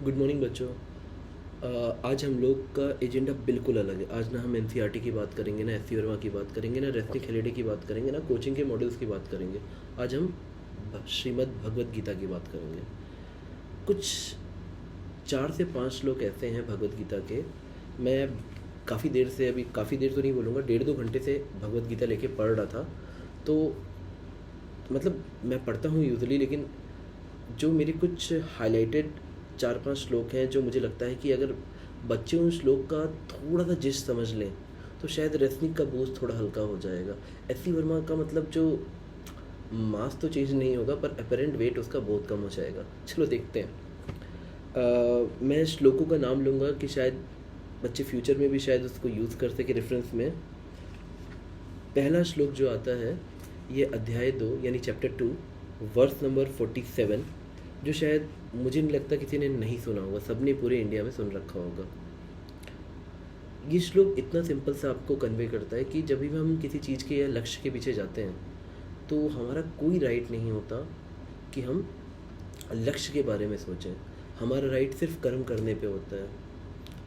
Good morning बच्चों। आज हम लोग का एजेंडा बिल्कुल अलग है। आज ना हम एनसीईआरटी की बात करेंगे, ना एससी वर्मा की बात करेंगे, ना रेस्निक हेलिडे की बात करेंगे, ना कोचिंग के मॉडल्स की बात करेंगे। आज हम श्रीमद् भगवद गीता की बात करेंगे। कुछ 4 से 5 श्लोक ऐसे हैं भगवद गीता के। मैं काफ़ी देर से, अभी काफ़ी देर तो नहीं बोलूँगा, 1.5-2 घंटे से भगवद गीता लेके पढ़ रहा था। तो मतलब मैं पढ़ता हूँ यूजुअली, लेकिन जो मेरे कुछ हाइलाइटेड 4-5 श्लोक हैं जो मुझे लगता है कि अगर बच्चे उन श्लोक का थोड़ा सा जिस्ट समझ लें तो शायद रेसनिक का बोझ थोड़ा हल्का हो जाएगा। एससी वर्मा का मतलब जो मास तो चेंज नहीं होगा, पर अपेरेंट वेट उसका बहुत कम हो जाएगा। चलो देखते हैं। मैं श्लोकों का नाम लूँगा कि शायद बच्चे फ्यूचर में भी शायद उसको यूज़ कर सके रेफरेंस में। पहला श्लोक जो आता है ये अध्याय 2 यानी चैप्टर 2 वर्स नंबर 47, जो शायद मुझे नहीं लगता किसी ने नहीं सुना होगा, सबने पूरे इंडिया में सुन रखा होगा। ये श्लोक इतना सिंपल सा आपको कन्वे करता है कि जब भी हम किसी चीज़ के या लक्ष्य के पीछे जाते हैं तो हमारा कोई राइट नहीं होता कि हम लक्ष्य के बारे में सोचें। हमारा राइट सिर्फ कर्म करने पे होता है।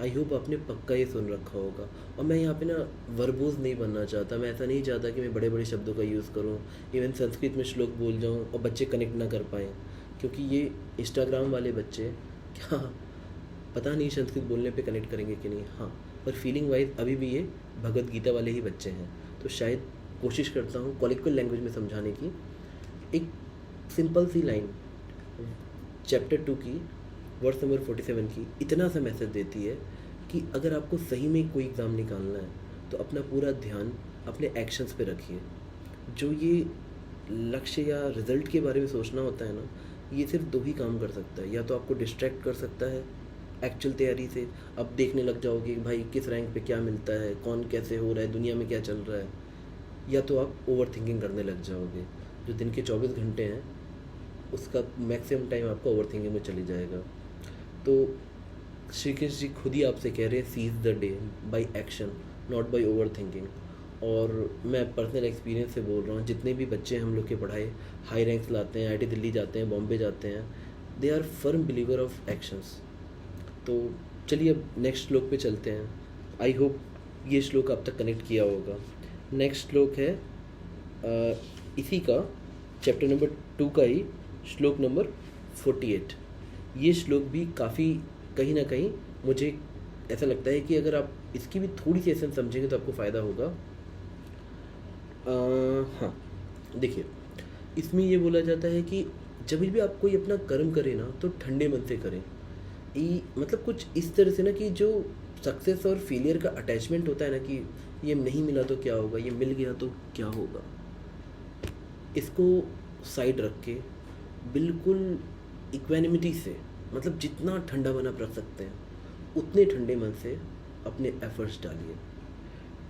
आई होप आपने पक्का ये सुन रखा होगा। और मैं यहाँ पे ना वर्बोज नहीं बनना चाहता। मैं ऐसा नहीं चाहता कि मैं बड़े बड़े शब्दों का यूज़ करूँ, इवन संस्कृत में श्लोक बोल जाऊँ और बच्चे कनेक्ट ना कर पाएँ, क्योंकि ये इंस्टाग्राम वाले बच्चे क्या पता नहीं संस्कृत बोलने पे कनेक्ट करेंगे कि नहीं। हाँ, पर फीलिंग वाइज अभी भी ये भगवद गीता वाले ही बच्चे हैं। तो शायद कोशिश करता हूँ कॉलिक्वल लैंग्वेज में समझाने की। एक सिंपल सी लाइन चैप्टर 2 की वर्स नंबर 47 की इतना सा मैसेज देती है कि अगर आपको सही में कोई एग्ज़ाम निकालना है तो अपना पूरा ध्यान अपने एक्शंस पे रखिए। जो ये लक्ष्य या रिज़ल्ट के बारे में सोचना होता है ना, ये सिर्फ 2 ही काम कर सकता है। या तो आपको डिस्ट्रैक्ट कर सकता है एक्चुअल तैयारी से, अब देखने लग जाओगे कि भाई किस रैंक पे क्या मिलता है, कौन कैसे हो रहा है, दुनिया में क्या चल रहा है। या तो आप ओवर थिंकिंग करने लग जाओगे। जो दिन के 24 घंटे हैं उसका मैक्सिमम टाइम आपका ओवर थिंकिंग में चली जाएगा। तो श्री कृष्ण जी खुद ही आपसे कह रहे हैं seize the day by action not by over thinking. और मैं पर्सनल एक्सपीरियंस से बोल रहा हूँ, जितने भी बच्चे हम लोग के पढ़ाए हाई रैंक्स लाते हैं, आईआईटी दिल्ली जाते हैं, बॉम्बे जाते हैं, they are firm believer of actions. तो चलिए अब नेक्स्ट श्लोक पे चलते हैं। आई होप ये श्लोक आप तक कनेक्ट किया होगा। नेक्स्ट श्लोक है इसी का चैप्टर नंबर 2 का ही श्लोक नंबर 48। ये श्लोक भी काफ़ी कहीं ना कहीं मुझे ऐसा लगता है कि अगर आप इसकी भी थोड़ी सी एसेंस समझेंगे तो आपको फ़ायदा होगा। हाँ, देखिए इसमें ये बोला जाता है कि जब भी आप कोई अपना कर्म करें ना तो ठंडे मन से करें। मतलब कुछ इस तरह से ना कि जो सक्सेस और फेलियर का अटैचमेंट होता है ना कि ये नहीं मिला तो क्या होगा, ये मिल गया तो क्या होगा, इसको साइड रख के बिल्कुल इक्वेनिमिटी से, मतलब जितना ठंडा मन आप रख सकते हैं उतने ठंडे मन से अपने एफर्ट्स डालिए।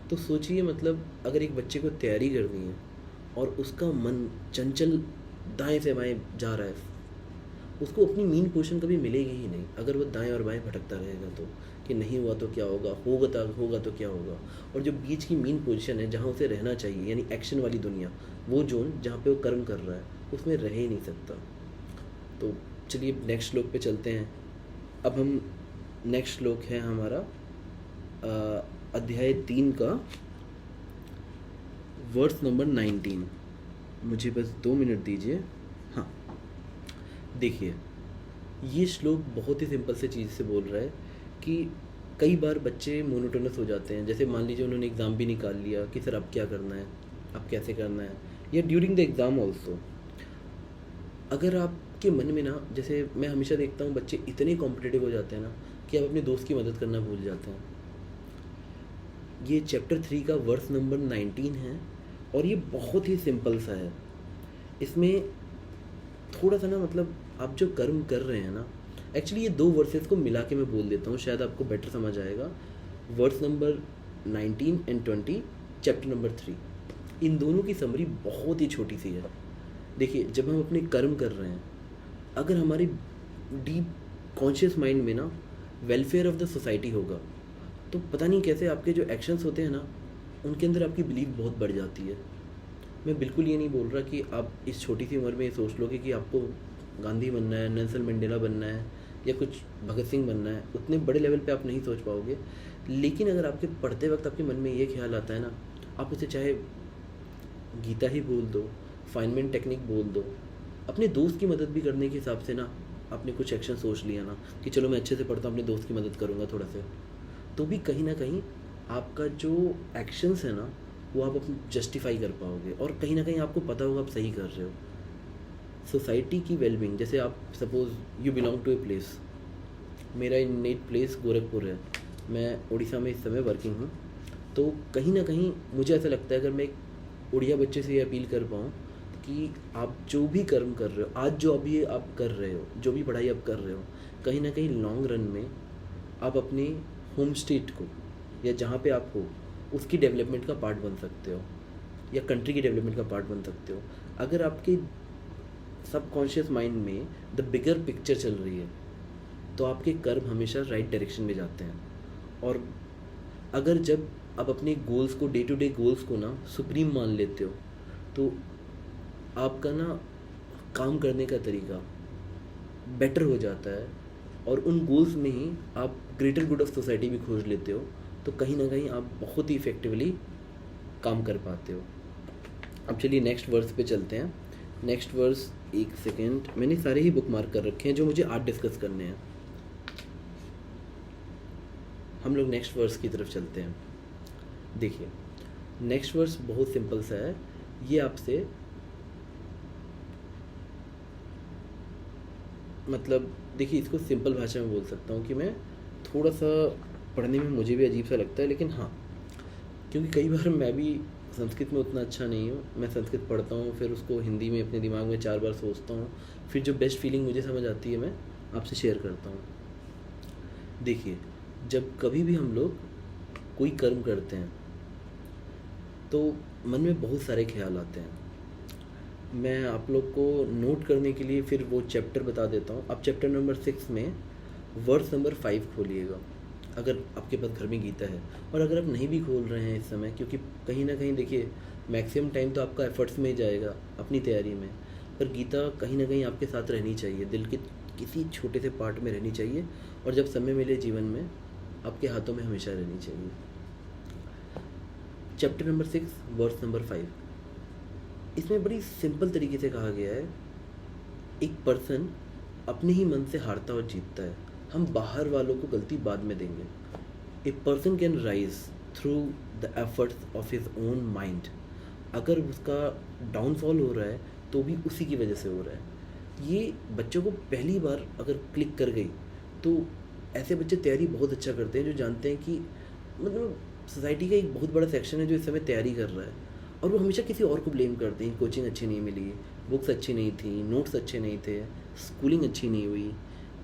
तो सोचिए, मतलब अगर एक बच्चे को तैयारी करनी है और उसका मन चंचल दाएं से बाएं जा रहा है, उसको अपनी मीन पोजीशन कभी मिलेगी ही नहीं अगर वो दाएं और बाएं भटकता रहेगा। तो कि नहीं हुआ तो क्या होगा, होगा तो क्या होगा। और जो बीच की मीन पोजीशन है जहाँ उसे रहना चाहिए, यानी एक्शन वाली दुनिया, वो जोन जहाँ पे वो कर्म कर रहा है, उसमें रह ही नहीं सकता। तो चलिए नेक्स्ट श्लोक पे चलते हैं। अब हम नेक्स्ट श्लोक है हमारा अध्याय 3 का वर्स नंबर 19। मुझे बस 2 मिनट दीजिए। हाँ, देखिए ये श्लोक बहुत ही सिंपल से चीज़ से बोल रहा है कि कई बार बच्चे मोनोटोनस हो जाते हैं। जैसे मान लीजिए उन्होंने एग्ज़ाम भी निकाल लिया कि सर अब क्या करना है, अब कैसे करना है, या ड्यूरिंग द एग्ज़ाम ऑल्सो अगर आपके मन में ना, जैसे मैं हमेशा देखता हूँ बच्चे इतने कॉम्पिटिटिव हो जाते हैं ना कि आप अपने दोस्त की मदद करना भूल जाते हैं। ये चैप्टर 3 का वर्स नंबर 19 है और ये बहुत ही सिंपल सा है। इसमें थोड़ा सा ना, मतलब आप जो कर्म कर रहे हैं ना, एक्चुअली ये 2 वर्सेस को मिला के मैं बोल देता हूँ, शायद आपको बेटर समझ आएगा। Verse number 19 and 20 chapter number 3, इन दोनों की समरी बहुत ही छोटी सी है। देखिए जब हम अपने कर्म कर रहे हैं, अगर हमारी डीप कॉन्शियस माइंड में ना वेलफेयर ऑफ द सोसाइटी होगा तो पता नहीं कैसे आपके जो एक्शंस होते हैं ना उनके अंदर आपकी बिलीव बहुत बढ़ जाती है। मैं बिल्कुल ये नहीं बोल रहा कि आप इस छोटी सी उम्र में ये सोच लोगे कि आपको गांधी बनना है, नेल्सन मंडेला बनना है, या कुछ भगत सिंह बनना है, उतने बड़े लेवल पे आप नहीं सोच पाओगे। लेकिन अगर आपके पढ़ते वक्त आपके मन में ये ख्याल आता है ना, आप उसे चाहे गीता ही बोल दो, फाइनमैन टेक्निक बोल दो, अपने दोस्त की मदद भी करने के हिसाब से ना आपने कुछ एक्शन सोच लिया ना कि चलो मैं अच्छे से पढ़ता हूँ, अपने दोस्त की मदद करूँगा थोड़ा से, तो भी कहीं ना कहीं आपका जो एक्शंस है ना वो आप जस्टिफाई कर पाओगे, और कहीं ना कहीं आपको पता होगा आप सही कर रहे हो। सोसाइटी की वेलबींग, जैसे आप suppose you belong to a place, मेरा नेट प्लेस गोरखपुर है, मैं उड़ीसा में इस समय वर्किंग हूँ, तो कहीं ना कहीं मुझे ऐसा लगता है अगर मैं एक उड़िया बच्चे से ये अपील कर पाऊँ कि आप जो भी कर्म कर रहे हो आज, जो अभी आप कर रहे हो, जो भी पढ़ाई आप कर रहे हो, कहीं ना कहीं लॉन्ग रन में आप अपने होम स्टेट को या जहाँ पे आप हो उसकी डेवलपमेंट का पार्ट बन सकते हो, या कंट्री की डेवलपमेंट का पार्ट बन सकते हो। अगर आपके सबकॉन्शियस माइंड में द बिगर पिक्चर चल रही है तो आपके कर्म हमेशा राइट डायरेक्शन में जाते हैं। और अगर जब आप अपने गोल्स को, डे टू डे गोल्स को ना सुप्रीम मान लेते हो, तो आपका ना काम करने का तरीका बेटर हो जाता है, और उन गोल्स में ही आप ग्रेटर गुड ऑफ सोसाइटी भी खोज लेते हो, तो कहीं ना कहीं आप बहुत ही इफ़ेक्टिवली काम कर पाते हो। अब चलिए नेक्स्ट वर्स पे चलते हैं। नेक्स्ट वर्स, एक सेकेंड, मैंने सारे ही बुक मार्क कर रखे हैं जो मुझे आज डिस्कस करने हैं। हम लोग नेक्स्ट वर्स की तरफ चलते हैं। देखिए नेक्स्ट वर्स बहुत सिंपल सा है, ये आपसे मतलब देखिए इसको सिंपल भाषा में बोल सकता हूँ कि मैं थोड़ा सा पढ़ने में मुझे भी अजीब सा लगता है, लेकिन हाँ, क्योंकि कई बार मैं भी संस्कृत में उतना अच्छा नहीं हूँ, मैं संस्कृत पढ़ता हूँ फिर उसको हिंदी में अपने दिमाग में 4 बार सोचता हूँ, फिर जो बेस्ट फीलिंग मुझे समझ आती है मैं आपसे शेयर करता हूँ। देखिए जब कभी भी हम लोग कोई कर्म करते हैं तो मन में बहुत सारे ख्याल आते हैं। मैं आप लोग को नोट करने के लिए फिर वो चैप्टर बता देता हूँ। आप चैप्टर नंबर 6 में वर्स नंबर 5 खोलिएगा अगर आपके पास घर में गीता है, और अगर आप नहीं भी खोल रहे हैं इस समय, क्योंकि कहीं ना कहीं देखिए मैक्सिमम टाइम तो आपका एफर्ट्स में ही जाएगा अपनी तैयारी में, पर गीता कहीं ना कहीं आपके साथ रहनी चाहिए, दिल के किसी छोटे से पार्ट में रहनी चाहिए, और जब समय मिले जीवन में आपके हाथों में हमेशा रहनी चाहिए। चैप्टर नंबर 6 वर्स नंबर 5, इसमें बड़ी सिंपल तरीके से कहा गया है, एक पर्सन अपने ही मन से हारता और जीतता है, हम बाहर वालों को गलती बाद में देंगे। A person can rise through the efforts of his own mind, अगर उसका डाउनफॉल हो रहा है तो भी उसी की वजह से हो रहा है। ये बच्चों को पहली बार अगर क्लिक कर गई तो ऐसे बच्चे तैयारी बहुत अच्छा करते हैं जो जानते हैं कि मतलब सोसाइटी का एक बहुत बड़ा सेक्शन है जो इस समय तैयारी कर रहा है, और वो हमेशा किसी और को ब्लेम करते हैं, कोचिंग अच्छी नहीं मिली, बुक्स अच्छी नहीं थी, नोट्स अच्छे नहीं थे, स्कूलिंग अच्छी नहीं हुई,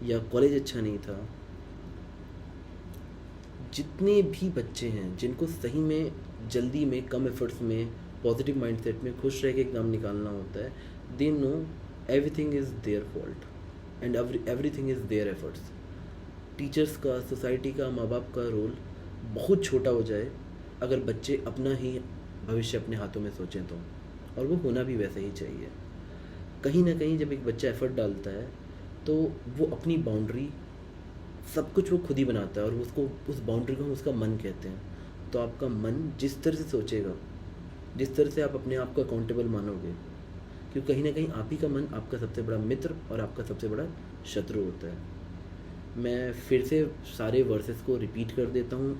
या कॉलेज अच्छा नहीं था। जितने भी बच्चे हैं जिनको सही में जल्दी में कम एफर्ट्स में पॉजिटिव माइंडसेट में खुश रह के एग्ज़ाम निकालना होता है, they know everything is their fault and everything is their efforts. Teachers का, सोसाइटी का, माँ बाप का रोल बहुत छोटा हो जाए अगर बच्चे अपना ही भविष्य अपने हाथों में सोचें तो, और वो होना भी वैसे ही चाहिए। कहीं ना कहीं जब एक बच्चा एफर्ट डालता है तो वो अपनी बाउंड्री सब कुछ वो खुद ही बनाता है, और उसको उस बाउंड्री को हम उसका मन कहते हैं। तो आपका मन जिस तरह से सोचेगा, जिस तरह से आप अपने आप को अकाउंटेबल मानोगे, क्योंकि कहीं ना कहीं आप ही का मन आपका सबसे बड़ा मित्र और आपका सबसे बड़ा शत्रु होता है। मैं फिर से सारे वर्सेस को रिपीट कर देता हूँ,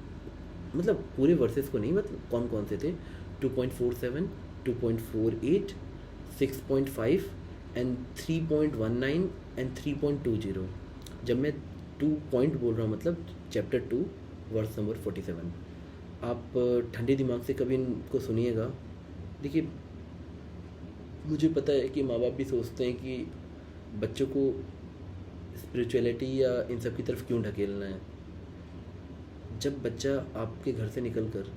मतलब पूरे वर्सेस को नहीं, मतलब कौन कौन से थे, 2.47, 2.48, 6.5 एंड 3.19 एंड 3.20। जब मैं 2 पॉइंट बोल रहा हूँ मतलब चैप्टर 2 वर्स नंबर 47। आप ठंडे दिमाग से कभी इनको सुनिएगा। देखिए मुझे पता है कि माँ बाप भी सोचते हैं कि बच्चों को स्पिरिचुअलिटी या इन सब की तरफ क्यों ढकेलना है। जब बच्चा आपके घर से निकलकर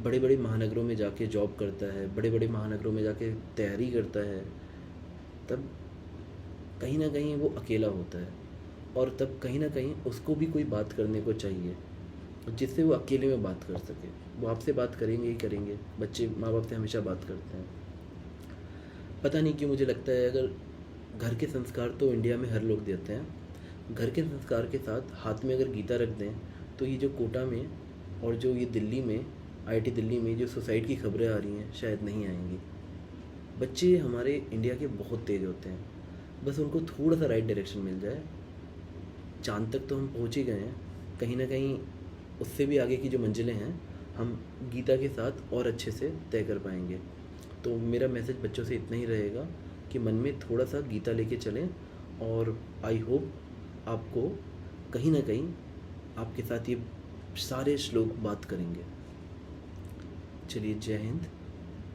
बड़े बड़े महानगरों में जाके जॉब करता है, बड़े बड़े महानगरों में जाके तैयारी करता है, तब कहीं ना कहीं वो अकेला होता है, और तब कहीं ना कहीं उसको भी कोई बात करने को चाहिए जिससे वो अकेले में बात कर सके। वो आपसे बात करेंगे ही करेंगे, बच्चे माँ बाप से हमेशा बात करते हैं। पता नहीं क्यों मुझे लगता है अगर घर के संस्कार तो इंडिया में हर लोग देते हैं। घर के संस्कार के साथ हाथ में अगर गीता रख दें तो ये जो कोटा में और जो ये दिल्ली में, आईआईटी दिल्ली में जो सुसाइड की खबरें आ रही हैं शायद नहीं आएंगी। बच्चे हमारे इंडिया के बहुत तेज़ होते हैं, बस उनको थोड़ा सा राइट डायरेक्शन मिल जाए। चाँद तक तो हम पहुँच ही गए हैं, कहीं ना कहीं उससे भी आगे की जो मंजिलें हैं हम गीता के साथ और अच्छे से तय कर पाएंगे। तो मेरा मैसेज बच्चों से इतना ही रहेगा कि मन में थोड़ा सा गीता लेके चलें, और आई होप आपको कहीं ना कहीं आपके साथ ये सारे श्लोक बात करेंगे। चलिए, जय हिंद।